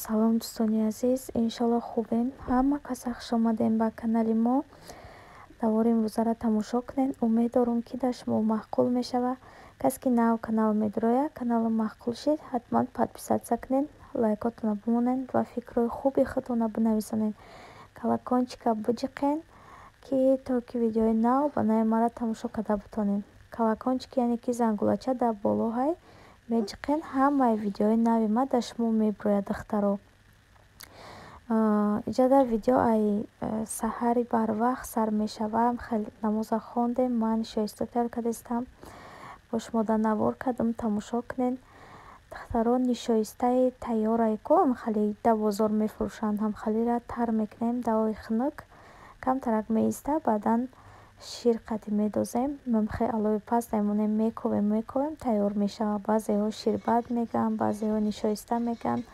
салом дӯстони азиз, иншалло хубем. Ҳама каса хуш омадем ба канали мо. Давори имрӯзаро тамошо кунед. Умед дорам ки дар шумо маъқул мешава. Касе ки нав канал медироя, каналро маъқул шид, ҳатман подписатсия кунед, лайкотона бимонед ва фикрҳои хуби худтонро бинависонед. Колокольчика биҷиқен ки то ки видеои нав ба нави мара тамошо карда битонед. Колокольчик яъне ки зангулача дар боло ҳай меҷиқен, ҳамаи видеои нави ма дар шумо мебирояд духтаро. иҷода видео ай саҳари барвақт сар мешавам. Хеле намоза хондем, ман нишоиста тайёр кардастам, бо шумо дар навор кардам, тамошо кунед. духтаро нишоистаи тайёрае ку амхали дар бозор мефурӯшанд. Амхалиро тар мекунем, давои хунук камтарак меиста, баъдан шир қати медозем, мамхе алои паст даймонем мековем, тайёр мешава. баъзеҳо ширбат мегӯянд, баъзеҳо нишоиста мегӯянд,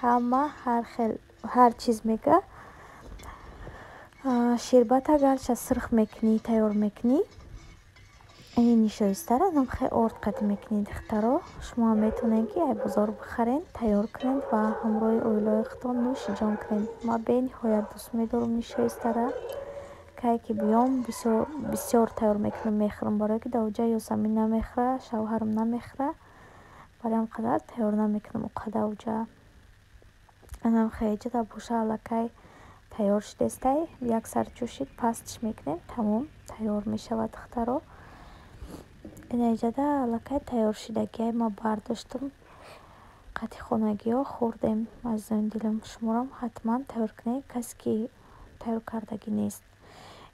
ҳама ҳар чиз мегӯ. Ширбат агарча сирх мекунӣ, тайёр мекунӣ, ин нишоистаро намхе орд қати мекунӣ. духтаро шумо ҳам метавонед ки ай бозор бихаред, тайёр кунед ва ҳамроҳи оилаи худтон нӯши ҷон кунед. ман бениҳоят дӯст медорам нишоистаро. кай ки биём бисёр тайёр мекунам, мехӯрам, барое ки дар оҷа ёсамин намехӯра, шавҳарам намехӯра, барои ҳам қадар тайёр намекунам овқат дар оҷа. анам хеҷада боша аллакай тайёр шудестай, як сар ҷӯшид пастиш мекунем, тамом тайёр мешавад. духтаро инаҷада аллакай тайёр шудагиай ма бардоштам, қати хонагиҳо хӯрдем. азизони дилам, шуморам ҳатман тайёр кунед, касе ки тайёр кардагӣ нест.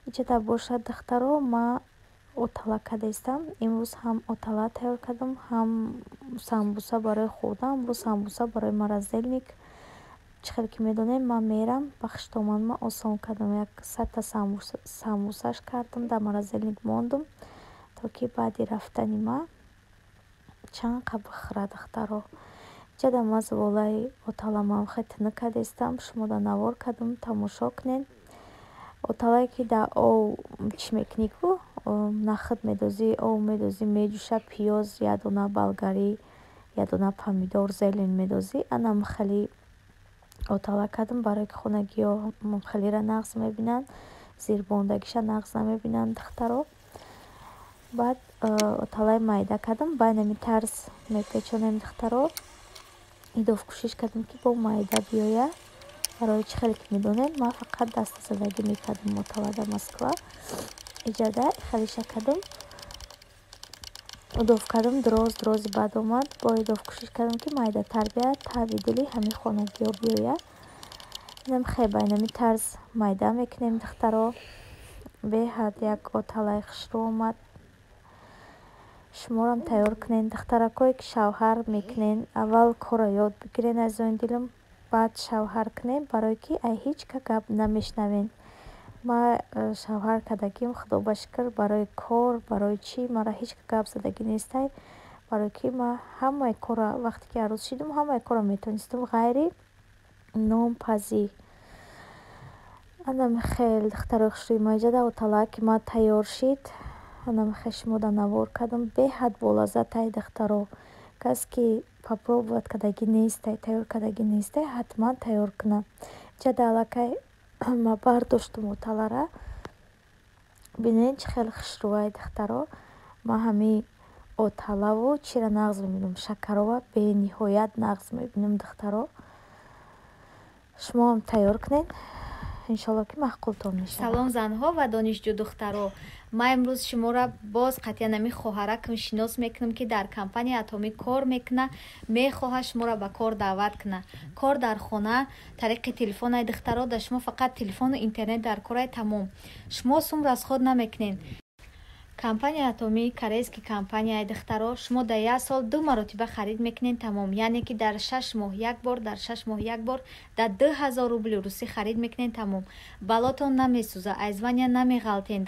иҷода бошад духтаро, ман отала кардастам. имрӯз ҳам отала тайёр кардам, ҳам самбуса барои хӯрдан. амрӯз самбуса барои морозилник. чӣ хеле ки медонем, ман мерам ба хиштоман ма осон кардам, як 100 самбусаш кардам, дар морозилник мондам, то ки баъди рафтани ман чанд қа бихӯра. духтаро иҷода ман заволаи отала мамхе тина кардастам, шумо дар навор кардам, тамошо кунед. оталае ки дар ов чӣ мекунӣ ку нахид медозӣ, ов медозӣ, меҷӯша, пиёз, як дона болгарӣ, як дона помидор, зелен медозӣ. анам хеле отала кардам, барое ки хонагиҳо хелера нағз мебинанд, зирбондагиша нағз намебинанд. духтаро баъд оталаи майда кардам, ба инами тарз мепечонем. духтаро идов кӯшиш кардам ки бо майда биёяд, барои чӣ хеле ки медонед, ман фақат дастазадагӣ мекардам отала дар Москва. иҷода хелиша кардам, идов кардам, дрози баъд омад. бо идов кӯшиш кардам ки майдатар биёяд, таби дили ҳамин хонагиҳо биёяд. инам хеле ба инами тарз майда мекунем. духтаро беҳад як оталаи хушрӯ омад. шуморам тайёр кунед. духтаракое ки шавҳар мекунед, аввал корро ёд бигиред азизони дилам, баъд шавҳар кунед, барое ки ай ҳеҷ гап намешнавед. ман шавҳар кардагим худо ба шукр, барои кор, барои чӣ мара ҳеҷ гап задагӣ нестай, барое ки ман ҳамаи корро вақте ки арӯз шудам, ҳамаи корро метавонистам ғайри номпазӣ. анам хел духтарои хушрӯи маҷада оталаа ки ман тайёр шид, анам хел шумо дар навор кардам, беҳад болаззатай. духтаро касе ки попробовать кардагӣ нестай, тайёр кардагӣ нестай, ҳатман тайёр куна. иҷода аллакай ман бардоштам оталаро, бинед чӣ хеле хушрӯай. духтаро ман ҳамин оталаву чиро нағз мебинам, шакарова бениҳоят нағз мебинам. духтаро шумо ҳам тайёр кунед, иншалло ки маъқултон мешавад. салом занҳо ва донишҷӯ духтаро, ман имрӯз шуморо боз қатъиянами хоҳаракам шинос мекунам ки дар компания атомӣ кор мекуна, мехоҳад шуморо ба кор даъват куна. кор дар хона тариқи телефон ай духтаро, дар шумо фақат телефону интернет дар кор ай, тамом. шумо сум расход намекунед. компания атомӣ корейский компания ай духтаро, шумо дар як сол 2 маротиба харид мекунед, тамом. яъне ки дар 6 моҳ як бор, дар 6 моҳ як бор дар 2000 рубли русӣ харид мекунед, тамом. балотон намесӯза, айзвания намеғалтед.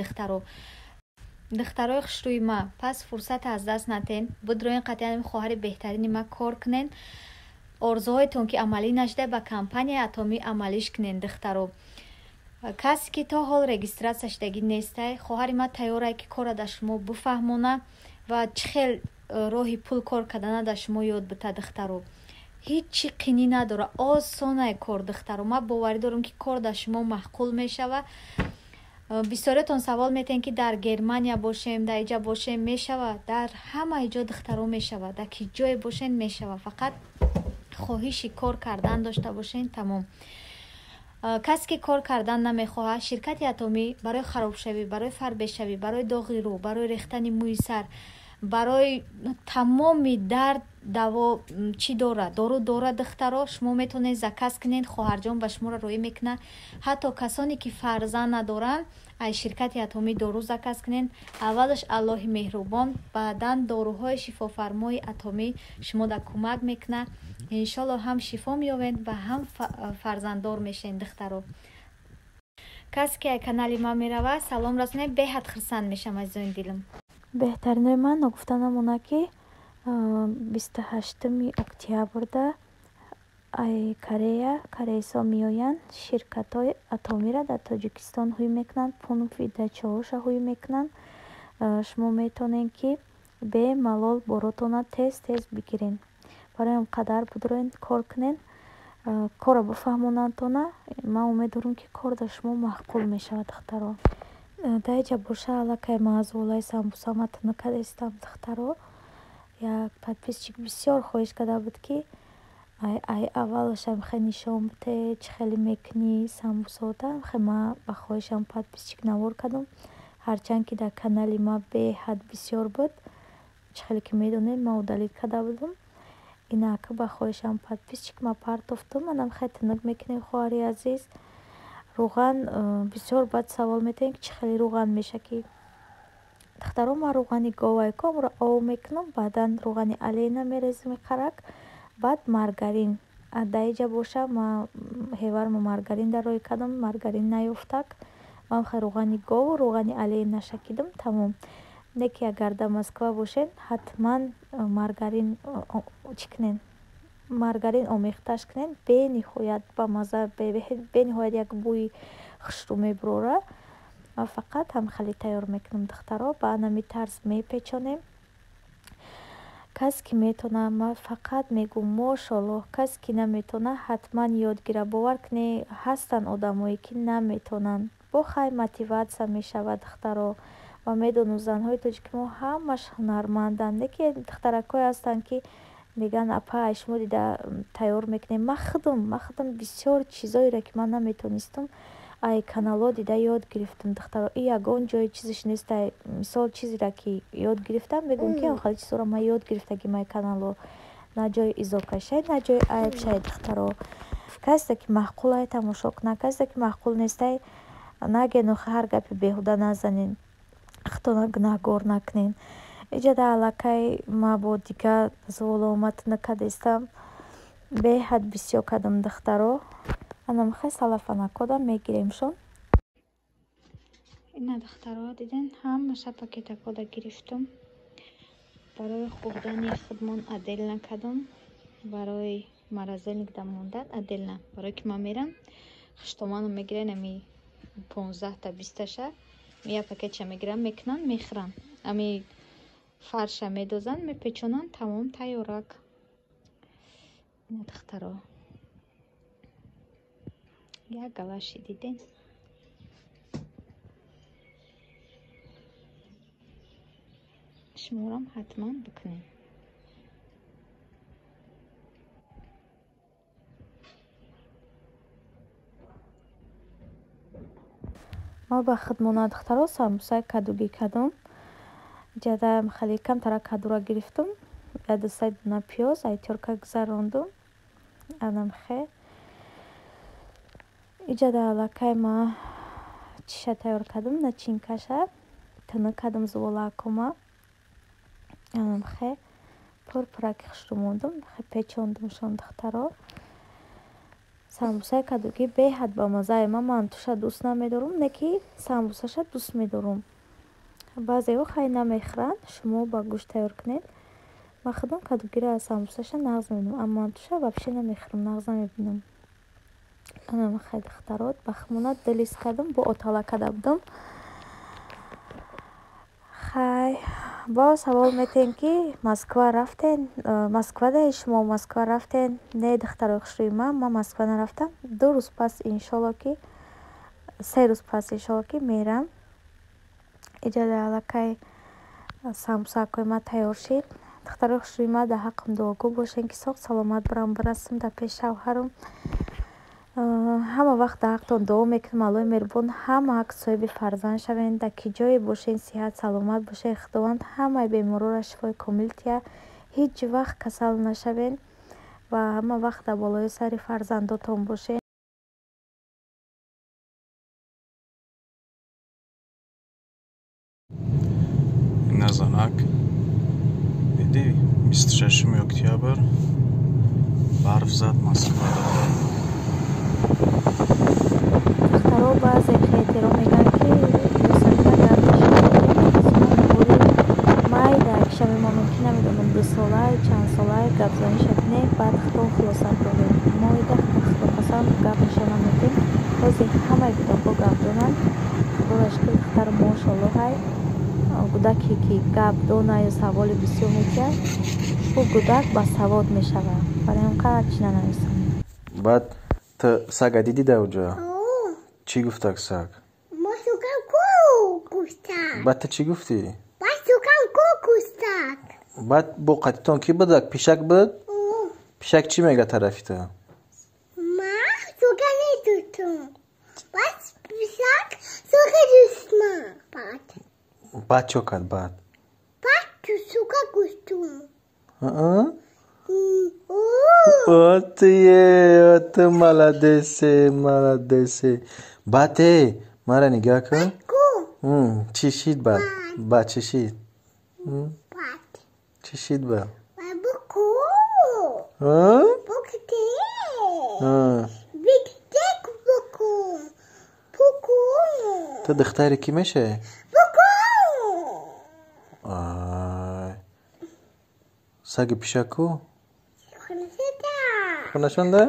духтарои хушрӯи ма, пас фурсат аз даст натен, бидроен қатъиянами хоҳари беҳтарини ма кор кунед. орзуҳоятон ки амалӣ нашуда ба компания атомӣ амалиш кунед. духтаро касе ки то ҳол регистратсия шудагӣ нестай, хоҳари ма тайёрае ки корро дар шумо бифаҳмона ва чӣ хел роҳи пул кор кардана дар шумо ёд бита. духтаро ҳеҷ қинӣ надора, осона кор духтаро. Ман боварӣ дорам ки кор дар шумо маъқул мешава. бисёриятон савол метен ки дар Германия бошем, дар иҷа бошем мешава? Дар ҳама иҷо духтаро мешава, дар ки ҷое бошен мешава, фақат хоҳиши кор кардан дошта бошен тамом. касе ки кор кардан намехоҳад, ширкати атомӣ барои харобшавӣ, барои фарбешавӣ, барои доғи рӯ, барои рехтани мӯи сар, барои тамоми дард даво чӣ дорад? Дору дорад духтаро. Шумо метавонед заказ кунед, хоҳарҷон ба шуморо роӣ мекунад. ҳатто касоне ки фарзанд надоранд, аз ширкати атомӣ дору заказ кунед. аввалаш Аллоҳи меҳрубон, баъдан доруҳои шифофармои атомӣ шумода кӯмак мекунад. иншолло ҳам шифо меёбед ва ҳам фарзанддор мешавед духтаро. касе ки аз канали ман меравад, салом расонед, беҳад хурсанд мешавам азизони дилам. беҳтаринои ман нагуфта намона ки 28 октябрда кореясо меоянд ширкатҳои атомиро дар Тоҷикистон ҳуй мекунанд, пункти чаоша ҳуй мекунанд. шумо метавонед ки бемалол боротона тез бигирен. барои он қадар будурен кор кунен, кора бифаҳмонандтона. ман умед дорам ки кор дар шумо маъқул мешавад духтаро. дар иҷа боша аллакай ман аз волаи самбусама тина кардистам духтаро. як подписчик бисёр хоҳиш карда буд ки ай аввалашам хе нишон буде чӣ хеле мекунӣ самбусота. хе ман ба хоҳишам подписчик навор кардам, ҳарчанд ки дар канали ман беҳад бисёр буд. чӣ хеле ки медонед ман удалит карда будам. инака ба хоҳишам подписчик ман партофтам. манам хе тинак мекунем хоҳари азиз. руған бисёр бад савол метавонед ки чӣ хеле руған меша ки духтаро. ман руғани говайкомро ов мекунам, баъдан руғани алейна мерезам қарак, баъд маргарин. дар иҷа боша ман ҳевармо маргарин дарои кардам, маргарин наёфтак. ман хе руғани гову руғани алейна шакидам, тамом. не ки агар дар Москва бошед ҳатман маргарин чӣ кунед, маргарин омехташ кунед. бениҳоят ба маза, бениҳоят як бӯи хушрӯ мебурора. ман фақат ҳамихалӣ тайёр мекунам духтаро. ба анами тарз мепечонем. касе ки метавона, ман фақат мегӯм мошаллоҳ. касе ки наметавона ҳатман ёд гира. бовар кунед ҳастанд одамое ки наметавонанд. бо хай мотиватсия мешавад духтаро. ва медонам занҳои тоҷики мо ҳамаш ҳунарманданд. не ки духтаракое ҳастанд ки меган апа шумо дида тайёр мекунем. ман худам бисёр чизоеро ки ман наметавонистам ай канало дида ёд гирифтам духтаро. и ягон ҷои чизиш нест. мисол чизеро ки ёд гирифтам мегӯм ки охали чизоро ман ёд гирифтагим ай канало. на ҷои изока шаед, на ҷои айб шаед духтаро. касе ки маъқул ай тамошо кунад, касе ки маъқул нест ай нагену ҳар гапи беҳуда назанен, худтона гунаҳгор накунен. иҷада аллакай ман бо дигар звола омад накадестам. беҳад бисёр кадам духтаро. анам хе салафанакода мегиремшон. ина духтаро диден ҳамаша пакетакода гирифтам. барои хурдани худмон аделна кадам. барои маразоник дамондад аделна. барои ки ман мерам хиштоману мегирен ами 15 та 20 я пакетша мегирам, мекунан, мехӯран. ами фарша медозан, мепечонан, тамом тайёрак. ина духтаро як галаши диден. шуморам ҳатман бикунем. ман ба хидмона духтаро самбусаи кадугӣ кардам. ҷадаам хеле камтара кадура гирифтам. я дусай дуна пиёз айтёрка гузарондам. анам хе иҷада аллакай ман чиша тайёр кардам. начинкаша тина кардам зволаакома. анам хе пурпураки хушрӯ мондам. хе печондамшон духтаро. самбусаи кадугӣ беҳад ба маззаи ман мантуша дӯст намедорам, не ки самбусаша дӯст медорам. баъзеҳо хай намехӯранд. шумо ба гӯшт тайёр кунед. ман худам кадугиро аз самбусаша нағз мебинам, аммо мантуша вообще намехӯрам, нағз намебинам. анам хай духтаро ба химона дилист кардам, бо отала карда будам. хай با савол метен ки Москва рафтен? Москва да шумо Москва рафтен? Не духтарои хушрӯи ман Москва нарафтам. 2 рӯз пас иншолло ки 3 рӯз пас иншолло ки мерам. Иҷода аллакай самбусакҳои ман тайёр шид. Духтарои хушрӯи ман дар ҳаққам дуогӯ бошен ки соғ саломат барам барасам дар пеши шавҳарам. ҳама вақт дар ҳаққтон дуо мекунам аллои меҳрубон ҳама ҳақ соҳиби фарзанд шавен. дар ки ҷое бошен сиҳат саломат бошен. Худованд ҳамаи беморора шифои комил диҳад. ҳеҷ вақт касал нашавен ва ҳама вақт дар болои сари фарзандотон бошен. Назанак види 26 октябр барф зад Москвада. духтаро баъзе хетеро мегӯянд ки лосанка гардиши май дар кишави мо мумкин намедонам 2 солаи чанд солаи гапзанӣ шавине баъд худо хулоса додем. мо ида худопасанд гап нишон наметем. ҳозир ҳамаи гудакҳо гап донанд. худоро шукр духтар мошалло ҳай гудаке ки гап донаю саволи бисёр мекунад ӯ гудак басавод мешавад. барои он қадр чӣ нанависам. Баъд ту сага дидӣ дар уҷа? Чӣ гуфтак саг? Баъд ту чӣ гуфтӣ? Баъд бо қатитон ки будак? Пишак буд? Пишак чӣ мега тарафи ту? Баъд чё кард баъд? Ты молодец. Баъд мара нигоҳ кун. Чӣ шид баъд? Баъд чӣ шид? Чӣ шид баъд? Ту духтари кӣ мешавӣ? Саги пишак ку? Хона шонда?